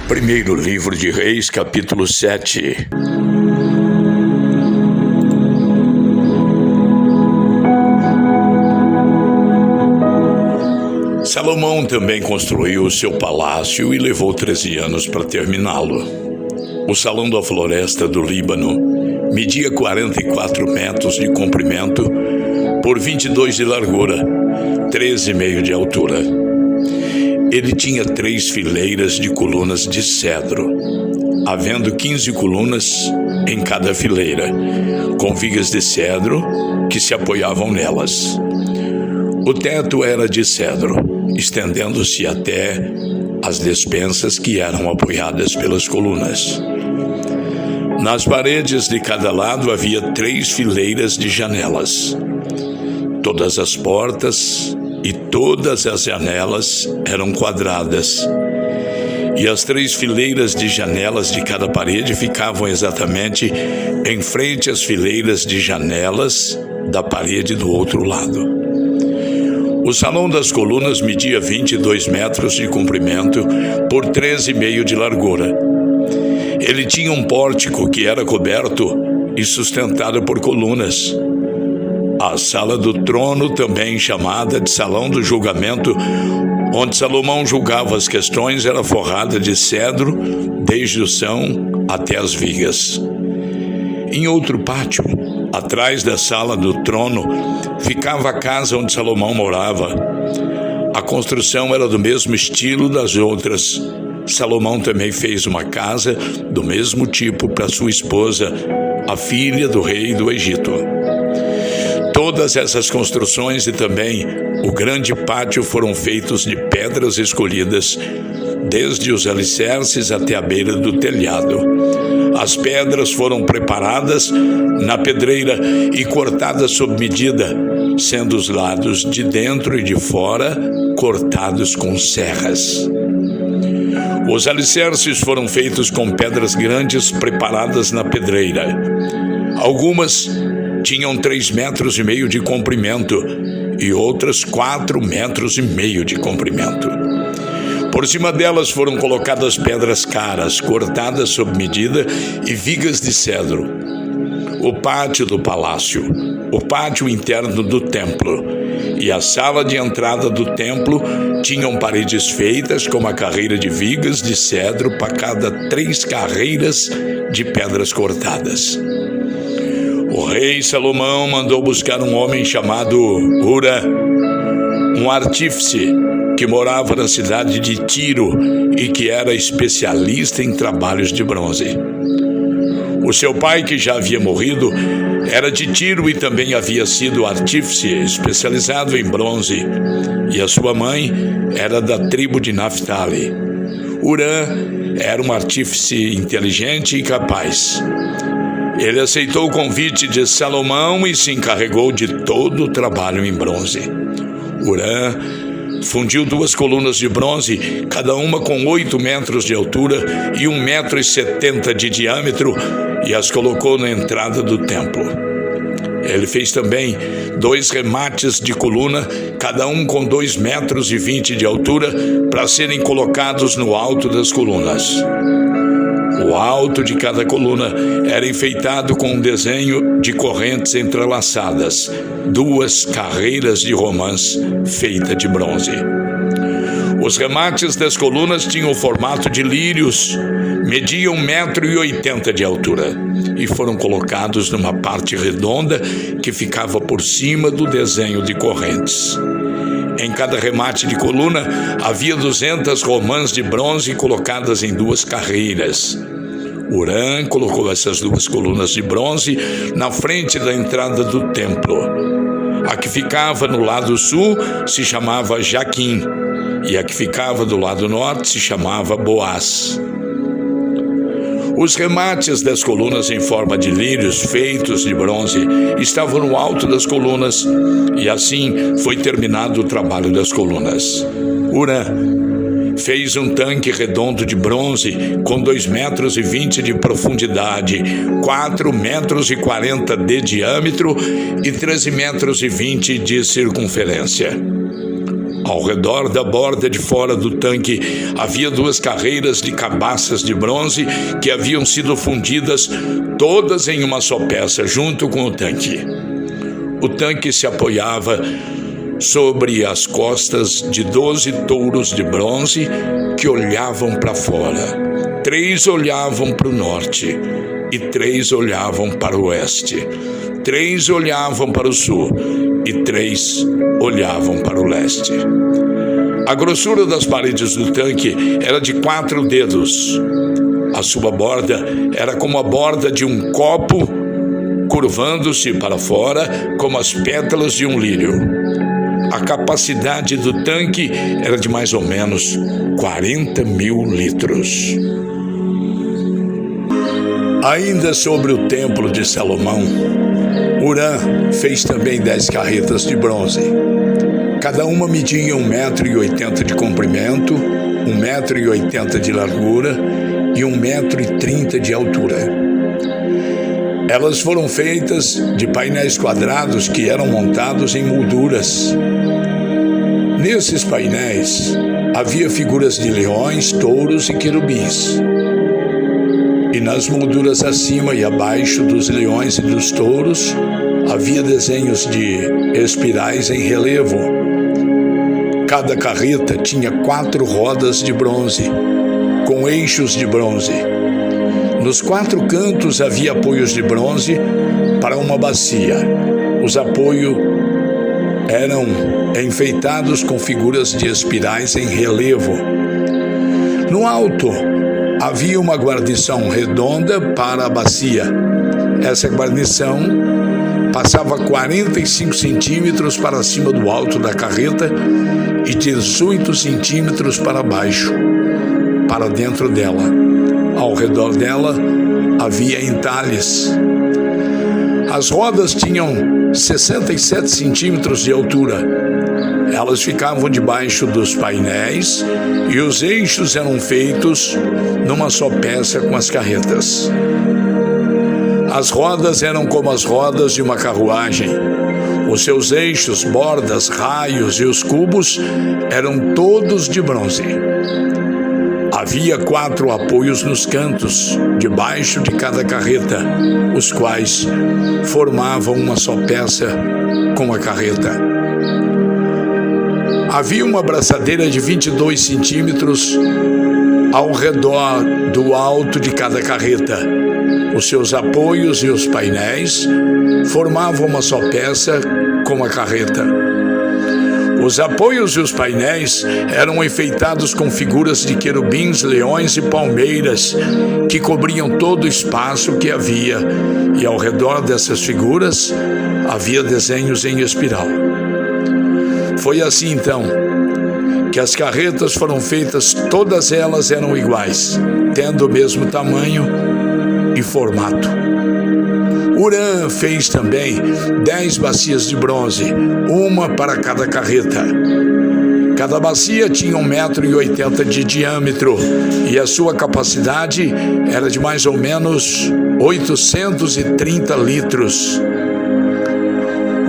Primeiro livro de Reis, capítulo 7. Salomão também construiu o seu palácio e levou 13 anos para terminá-lo. O salão da floresta do Líbano media 44 metros de comprimento por 22 de largura, 13,5 de altura. Ele tinha 3 fileiras de colunas de cedro, havendo 15 colunas em cada fileira, com vigas de cedro que se apoiavam nelas. O teto era de cedro, estendendo-se até as despensas que eram apoiadas pelas colunas. Nas paredes de cada lado havia 3 fileiras de janelas. Todas as portas e todas as janelas eram quadradas, e as 3 fileiras de janelas de cada parede ficavam exatamente em frente às fileiras de janelas da parede do outro lado. O salão das colunas media 22 metros de comprimento por 13,5 de largura. Ele tinha um pórtico que era coberto e sustentado por colunas. A sala do trono, também chamada de salão do julgamento, onde Salomão julgava as questões, era forrada de cedro, desde o chão até as vigas. Em outro pátio, atrás da sala do trono, ficava a casa onde Salomão morava. A construção era do mesmo estilo das outras. Salomão também fez uma casa do mesmo tipo para sua esposa, a filha do rei do Egito. Todas essas construções e também o grande pátio foram feitos de pedras escolhidas, desde os alicerces até a beira do telhado. As pedras foram preparadas na pedreira e cortadas sob medida, sendo os lados de dentro e de fora cortados com serras. Os alicerces foram feitos com pedras grandes preparadas na pedreira. Algumas tinham 3,5 metros de comprimento e outras 4,5 metros de comprimento. Por cima delas foram colocadas pedras caras, cortadas sob medida, e vigas de cedro. O pátio do palácio, o pátio interno do templo e a sala de entrada do templo tinham paredes feitas com uma carreira de vigas de cedro para cada 3 carreiras de pedras cortadas. O rei Salomão mandou buscar um homem chamado Hura, um artífice que morava na cidade de Tiro e que era especialista em trabalhos de bronze. O seu pai, que já havia morrido, era de Tiro e também havia sido artífice especializado em bronze, e a sua mãe era da tribo de Naftali. Hurã era um artífice inteligente e capaz. Ele aceitou o convite de Salomão e se encarregou de todo o trabalho em bronze. Hurã fundiu 2 colunas de bronze, cada uma com 8 metros de altura e 1,70 metro de diâmetro, e as colocou na entrada do templo. Ele fez também 2 remates de coluna, cada um com 2,20 metros de altura, para serem colocados no alto das colunas. O alto de cada coluna era enfeitado com um desenho de correntes entrelaçadas, 2 carreiras de romãs feitas de bronze. Os remates das colunas tinham o formato de lírios, mediam 1,80 metro de altura e foram colocados numa parte redonda que ficava por cima do desenho de correntes. Em cada remate de coluna havia 200 romãs de bronze colocadas em 2 carreiras. Hurã colocou essas 2 colunas de bronze na frente da entrada do templo. A que ficava no lado sul se chamava Jaquim, e a que ficava do lado norte se chamava Boaz. Os remates das colunas em forma de lírios feitos de bronze estavam no alto das colunas, e assim foi terminado o trabalho das colunas. Hurã fez um tanque redondo de bronze com 2,20 metros de profundidade, 4,40 metros de diâmetro e 13,20 metros de circunferência. Ao redor da borda de fora do tanque havia 2 carreiras de cabaças de bronze que haviam sido fundidas todas em uma só peça junto com o tanque. O tanque se apoiava sobre as costas de 12 touros de bronze que olhavam para fora. 3 olhavam para o norte e 3 olhavam para o oeste. 3 olhavam para o sul e 3 olhavam para o leste. A grossura das paredes do tanque era de 4 dedos. A sua borda era como a borda de um copo, curvando-se para fora como as pétalas de um lírio. A capacidade do tanque era de mais ou menos 40.000 litros. Ainda sobre o templo de Salomão, Hurã fez também 10 carretas de bronze. Cada uma media 1,80 m de comprimento, 1,80 m de largura e 1,30 m de altura. Elas foram feitas de painéis quadrados que eram montados em molduras. Nesses painéis havia figuras de leões, touros e querubins. E nas molduras acima e abaixo dos leões e dos touros havia desenhos de espirais em relevo. Cada carreta tinha 4 rodas de bronze, com eixos de bronze. Nos 4 cantos havia apoios de bronze para uma bacia. Os apoios eram enfeitados com figuras de espirais em relevo. No alto havia uma guarnição redonda para a bacia. Essa guarnição passava 45 centímetros para cima do alto da carreta e 18 centímetros para baixo, para dentro dela. Ao redor dela havia entalhes. As rodas tinham 67 centímetros de altura. Elas ficavam debaixo dos painéis e os eixos eram feitos numa só peça com as carretas. As rodas eram como as rodas de uma carruagem. Os seus eixos, bordas, raios e os cubos eram todos de bronze. Havia 4 apoios nos cantos, debaixo de cada carreta, os quais formavam uma só peça com a carreta. Havia uma braçadeira de 22 centímetros ao redor do alto de cada carreta. Os seus apoios e os painéis formavam uma só peça com a carreta. Os apoios e os painéis eram enfeitados com figuras de querubins, leões e palmeiras que cobriam todo o espaço que havia, e ao redor dessas figuras havia desenhos em espiral. Foi assim então que as carretas foram feitas, todas elas eram iguais, tendo o mesmo tamanho e formato. Hurã fez também 10 bacias de bronze, uma para cada carreta. Cada bacia tinha 1,80 m de diâmetro e a sua capacidade era de mais ou menos 830 litros.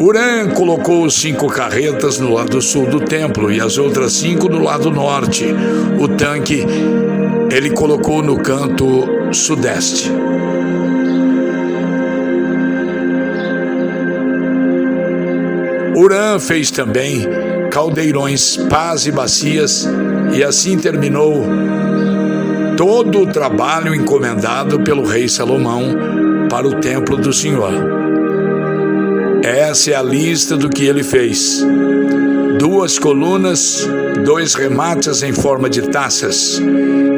Hurã colocou 5 carretas no lado sul do templo e as outras 5 no lado norte. O tanque ele colocou no canto sudeste. Hurã fez também caldeirões, pás e bacias, e assim terminou todo o trabalho encomendado pelo rei Salomão para o templo do Senhor. Essa é a lista do que ele fez: 2 colunas, 2 remates em forma de taças,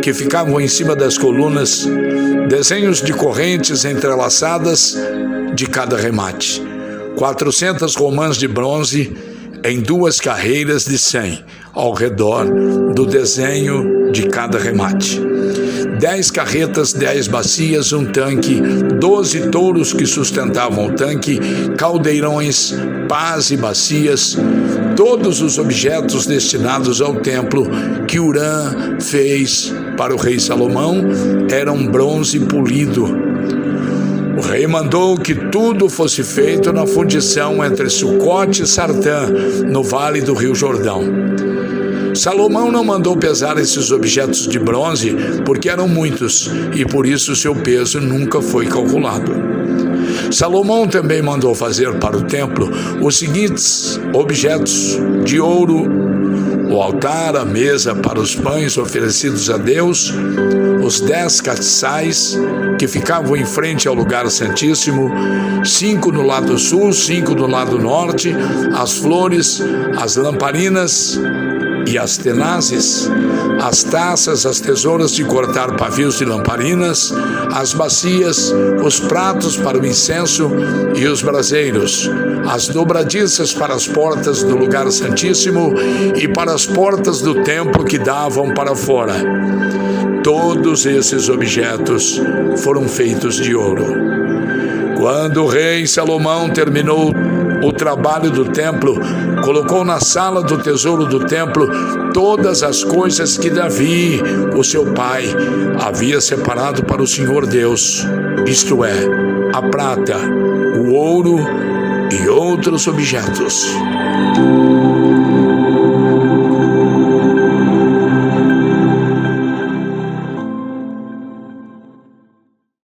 que ficavam em cima das colunas, desenhos de correntes entrelaçadas de cada remate, 400 romãs de bronze em 2 carreiras de 100 ao redor do desenho de cada remate, 10 carretas, 10 bacias, um tanque, 12 touros que sustentavam o tanque, caldeirões, pás e bacias, todos os objetos destinados ao templo que Hurã fez para o rei Salomão eram bronze polido. O rei mandou que tudo fosse feito na fundição entre Sucote e Sartã, no vale do rio Jordão. Salomão não mandou pesar esses objetos de bronze porque eram muitos e por isso seu peso nunca foi calculado. Salomão também mandou fazer para o templo os seguintes objetos de ouro: o altar, a mesa para os pães oferecidos a Deus, os 10 castiçais que ficavam em frente ao lugar santíssimo, 5 no lado sul, 5 no lado norte, as flores, as lamparinas e as tenazes, as taças, as tesouras de cortar pavios de lamparinas, as bacias, os pratos para o incenso e os braseiros, as dobradiças para as portas do lugar santíssimo e para as portas do templo que davam para fora. Todos esses objetos foram feitos de ouro. Quando o rei Salomão terminou o trabalho do templo, colocou na sala do tesouro do templo todas as coisas que Davi, o seu pai, havia separado para o Senhor Deus, isto é, a prata, o ouro e outros objetos.